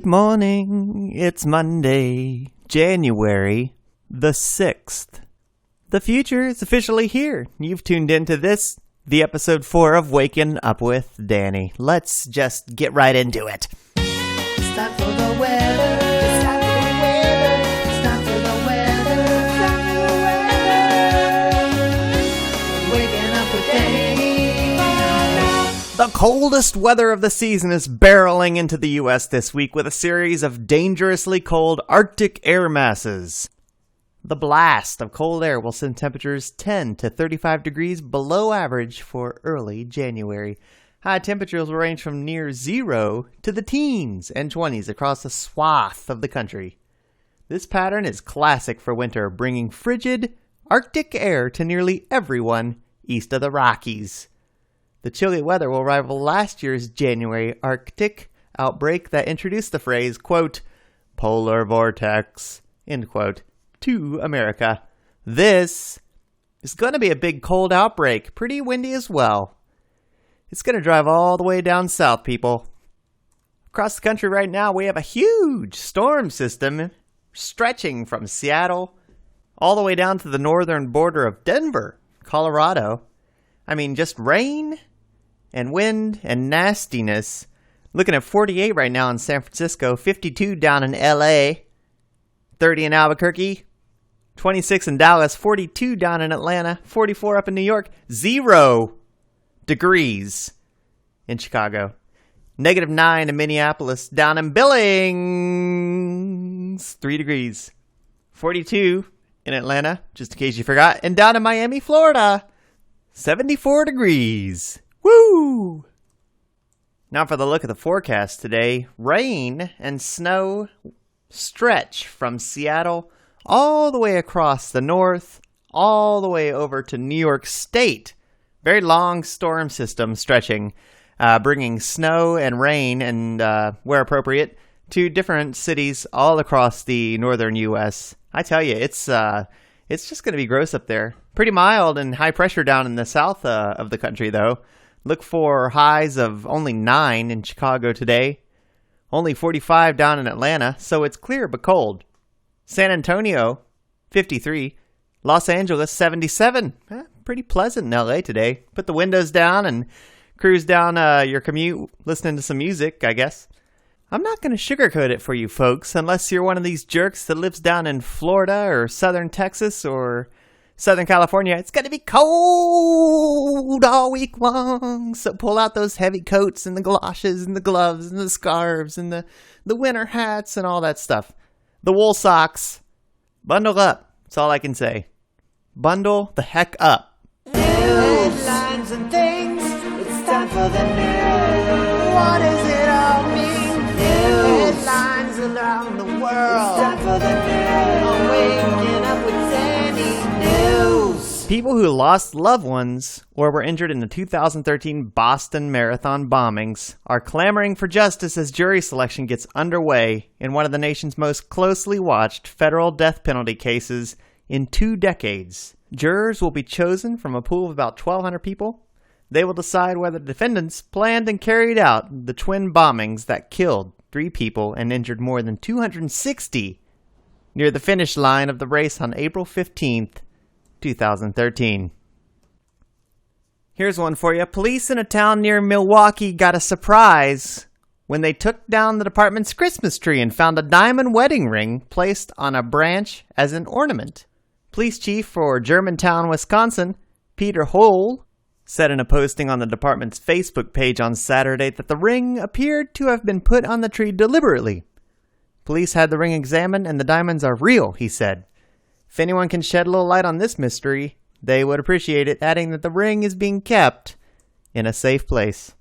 morning, it's Monday, January the 6th. The future is officially here. You've tuned into this, the episode 4 of Waking Up with Danny. Let's just get right into it. It's time for the weather. It's time for the weather. It's time for the weather. It's time for the weather. Waking up with Danny. The coldest weather of the season is barreling into the U.S. this week with a series of dangerously cold Arctic air masses. The blast of cold air will send temperatures 10 to 35 degrees below average for early January. High temperatures will range from near zero to the teens and 20s across a swath of the country. This pattern is classic for winter, bringing frigid Arctic air to nearly everyone east of the Rockies. The chilly weather will rival last year's January Arctic outbreak that introduced the phrase, quote, polar vortex, end quote, to America. This is going to be a big cold outbreak, pretty windy as well. It's going to drive all the way down south, people. Across the country right now, we have a huge storm system stretching from Seattle all the way down to the northern border of Denver, Colorado. I mean, just rain and wind and nastiness. Looking at 48 right now in San Francisco, 52 down in LA, 30 in Albuquerque, 26 in Dallas, 42 down in Atlanta, 44 up in New York, 0 degrees in Chicago, -9 in Minneapolis, down in Billings, 3 degrees, 42 in Atlanta, just in case you forgot, and down in Miami, Florida, 74 degrees. Woo! Now for the look at the forecast today. Rain and snow stretch from Seattle all the way across the north, all the way over to New York State. Very long storm system stretching, bringing snow and rain and, where appropriate, to different cities all across the northern U.S. I tell you, it's just going to be gross up there. Pretty mild and high pressure down in the south of the country, though. Look for highs of only 9 in Chicago today. Only 45 down in Atlanta, so it's clear but cold. San Antonio, 53. Los Angeles, 77. Pretty pleasant in LA today. Put the windows down and cruise down your commute listening to some music, I guess. I'm not going to sugarcoat it for you folks unless you're one of these jerks that lives down in Florida or southern Texas or Southern California. It's going to be cold all week long, so pull out those heavy coats and the galoshes and the gloves and the scarves and the winter hats and all that stuff. The wool socks. Bundle up. That's all I can say. Bundle the heck up. Headlines and things. It's time for the news. What does it all mean? News. Headlines around the world. It's time for the news. I'm waking up with Danny. News. People who lost loved ones or were injured in the 2013 Boston Marathon bombings are clamoring for justice as jury selection gets underway in one of the nation's most closely watched federal death penalty cases in 2 decades. Jurors will be chosen from a pool of about 1,200 people. They will decide whether the defendants planned and carried out the twin bombings that killed 3 people and injured more than 260 near the finish line of the race on April 15th, 2013. Here's one for you. Police in a town near Milwaukee got a surprise when they took down the department's Christmas tree and found a diamond wedding ring placed on a branch as an ornament. Police chief for Germantown, Wisconsin, Peter Hull, said in a posting on the department's Facebook page on Saturday that the ring appeared to have been put on the tree deliberately. Police had the ring examined and the diamonds are real, he said. If anyone can shed a little light on this mystery, they would appreciate it, adding that the ring is being kept in a safe place.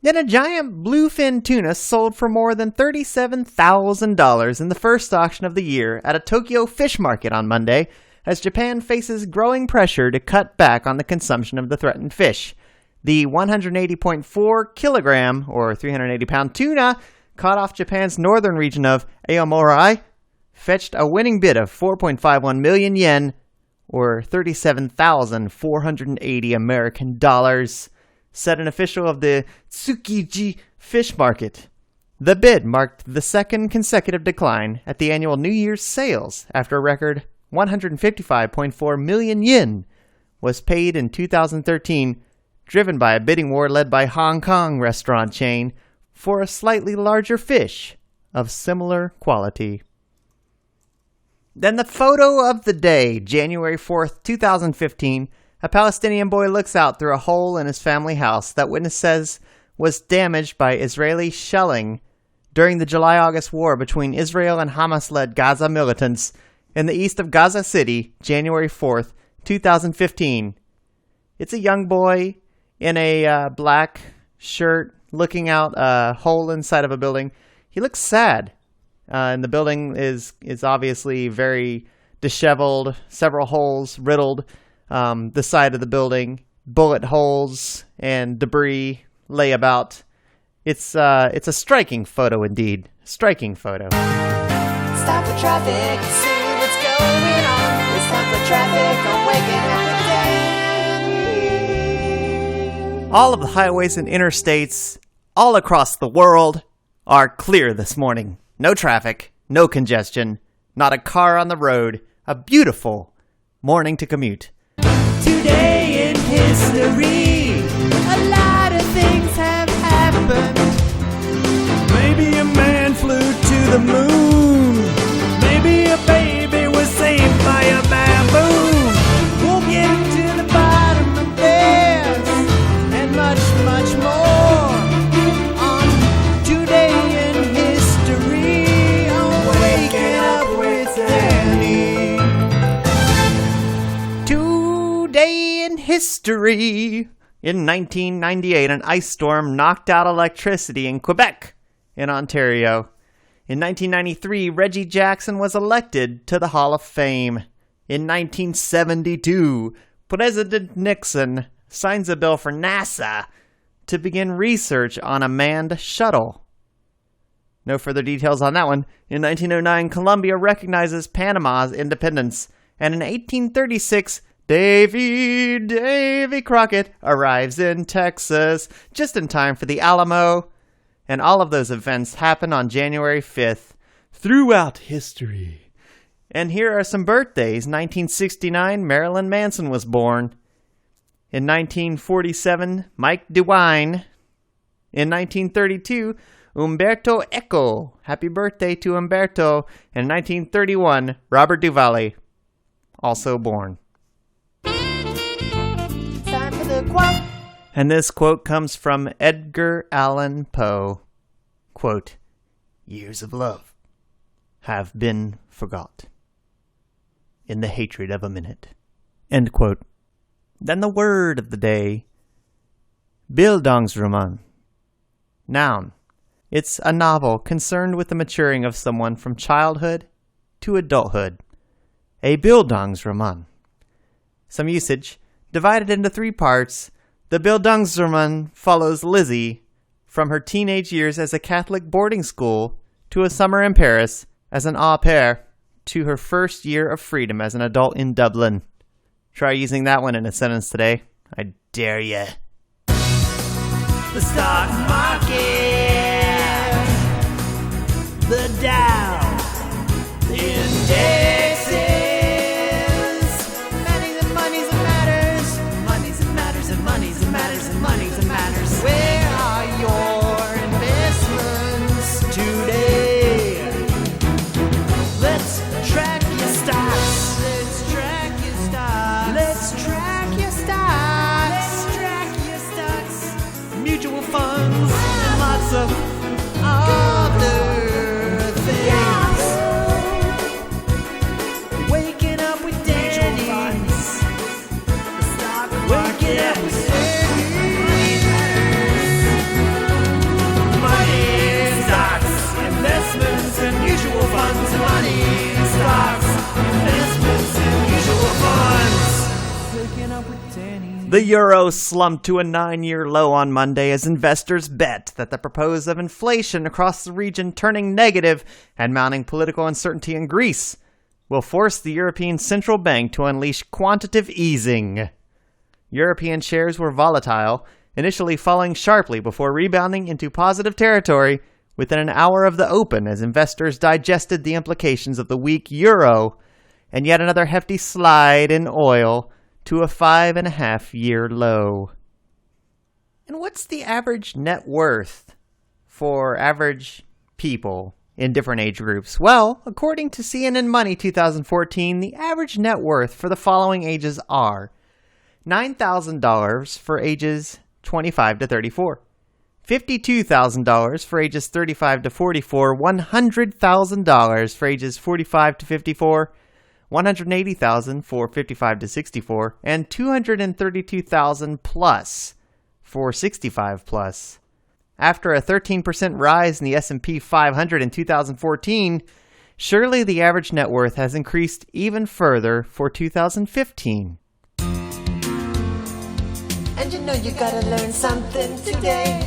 Then a giant bluefin tuna sold for more than $37,000 in the first auction of the year at a Tokyo fish market on Monday, as Japan faces growing pressure to cut back on the consumption of the threatened fish. The 180.4 kilogram, or 380-pound tuna, caught off Japan's northern region of Aomori, fetched a winning bid of 4.51 million yen, or 37,480 American dollars, said an official of the Tsukiji fish market. The bid marked the second consecutive decline at the annual New Year's sales after a record 155.4 million yen was paid in 2013, driven by a bidding war led by Hong Kong restaurant chain for a slightly larger fish of similar quality. Then the photo of the day, January 4th, 2015, a Palestinian boy looks out through a hole in his family house that witness says was damaged by Israeli shelling during the July-August war between Israel and Hamas-led Gaza militants in the east of Gaza City, January 4th, 2015. It's a young boy in a black shirt looking out a hole inside of a building. He looks sad, and the building is obviously very disheveled, several holes riddled the side of the building, bullet holes and debris lay about. It's a striking photo indeed. Striking photo. Stop for traffic, see what's going on. It's time for traffic on Waking Up with Dan. All of the highways and interstates all across the world are clear this morning. No traffic, no congestion, not a car on the road. A beautiful morning to commute. Today in history, a lot of things have happened. Maybe a man flew to the moon. Maybe a baby was saved by a baboon. We'll get to the bottom of this and much, much more on Today in History on Waking Up with Danny. Today in history. In 1998, an ice storm knocked out electricity in Quebec, in Ontario. In 1993, Reggie Jackson was elected to the Hall of Fame. In 1972, President Nixon signs a bill for NASA to begin research on a manned shuttle. No further details on that one. In 1909, Colombia recognizes Panama's independence. And in 1836, Davy Crockett arrives in Texas just in time for the Alamo. And all of those events happen on January 5th throughout history. And here are some birthdays. 1969, Marilyn Manson was born. In 1947, Mike DeWine. In 1932, Umberto Eco. Happy birthday to Umberto. In 1931, Robert Duvall, also born. Time for the quote. And this quote comes from Edgar Allan Poe. Quote, "Years of love have been forgot in the hatred of a minute." End quote. Then the word of the day, Bildungsroman. Noun. It's a novel concerned with the maturing of someone from childhood to adulthood. A Bildungsroman. Some usage. Divided into 3 parts, the Bildungsroman follows Lizzie from her teenage years as a Catholic boarding school to a summer in Paris as an au pair to her first year of freedom as an adult in Dublin. Try using that one in a sentence today. I dare ya. The stock market, the Dow, the indexes, money's and money's and matters, money's and matters and money's and matters and money's and matters. Where are your investments today? Let's track your stocks. Let's track your stocks. Let's track your stocks. Let's track your stocks. Mutual funds and lots of other things. Waking up with Danny. Waking up with Danny. Money, stocks, investments, and mutual funds. Money, stocks, investments, and mutual funds. Waking up with Danny. The euro slumped to a 9-year low on Monday as investors bet that the proposal of inflation across the region turning negative and mounting political uncertainty in Greece will force the European Central Bank to unleash quantitative easing. European shares were volatile, initially falling sharply before rebounding into positive territory within an hour of the open as investors digested the implications of the weak euro and yet another hefty slide in oil to a 5.5-year low. And what's the average net worth for average people in different age groups? Well, according to CNN Money 2014, the average net worth for the following ages are $9,000 for ages 25 to 34, $52,000 for ages 35 to 44, $100,000 for ages 45 to 54, $180,000 for 55 to 64, and $232,000 plus for 65 plus. After a 13% rise in the S&P 500 in 2014, surely the average net worth has increased even further for 2015. And you know you gotta learn something today.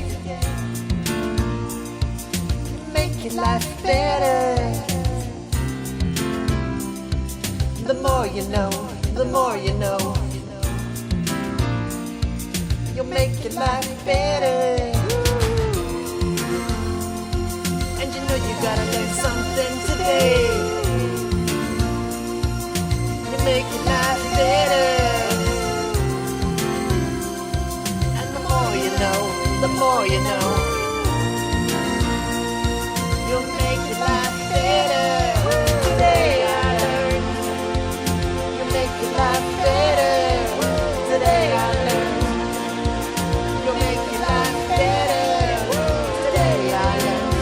Make your life better. The more you know, the more you know. You'll make your life better. And you know you gotta learn something today. You make your life better. And the more you know, the more you know. You'll make your life better. Today I learned. You'll make your life better. Today I learned. You'll make your life better. Today I learned.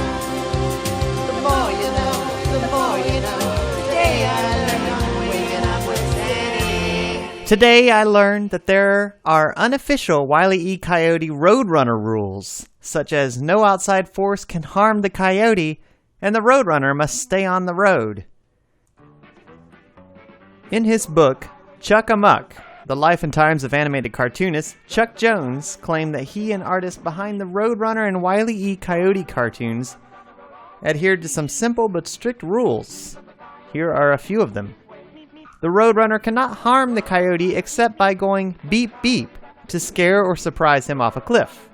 The more you know, the more you know. Today I learned. I'm waking up with Danny. Today I learned that there are unofficial Wile E. Coyote Roadrunner rules, such as no outside force can harm the coyote, and the roadrunner must stay on the road. In his book, Chuck Amuck, The Life and Times of Animated Cartoonist, Chuck Jones claimed that he and artists behind the Roadrunner and Wile E. Coyote cartoons adhered to some simple but strict rules. Here are a few of them. The Roadrunner cannot harm the coyote except by going beep beep to scare or surprise him off a cliff.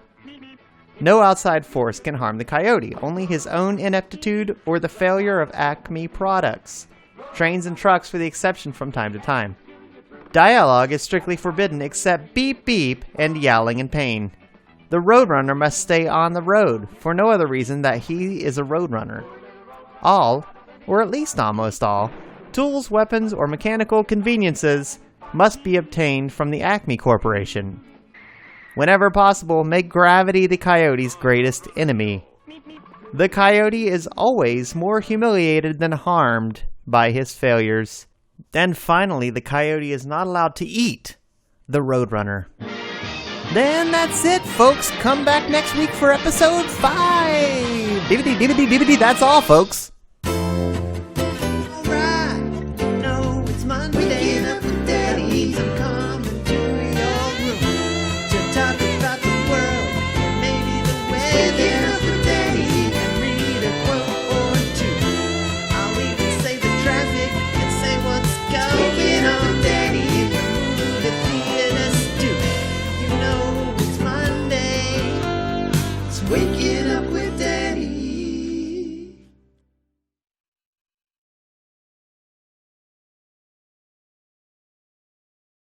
No outside force can harm the coyote, only his own ineptitude or the failure of Acme products. Trains and trucks for the exception from time to time. Dialogue is strictly forbidden except beep beep and yowling in pain. The Roadrunner must stay on the road for no other reason that he is a Roadrunner. All, or at least almost all, tools, weapons, or mechanical conveniences must be obtained from the Acme Corporation. Whenever possible, make gravity the coyote's greatest enemy. The coyote is always more humiliated than harmed by his failures. Then finally, the coyote is not allowed to eat the Roadrunner. Then that's it, folks. Come back next week for episode 5. Dibbity, that's all, folks. Waking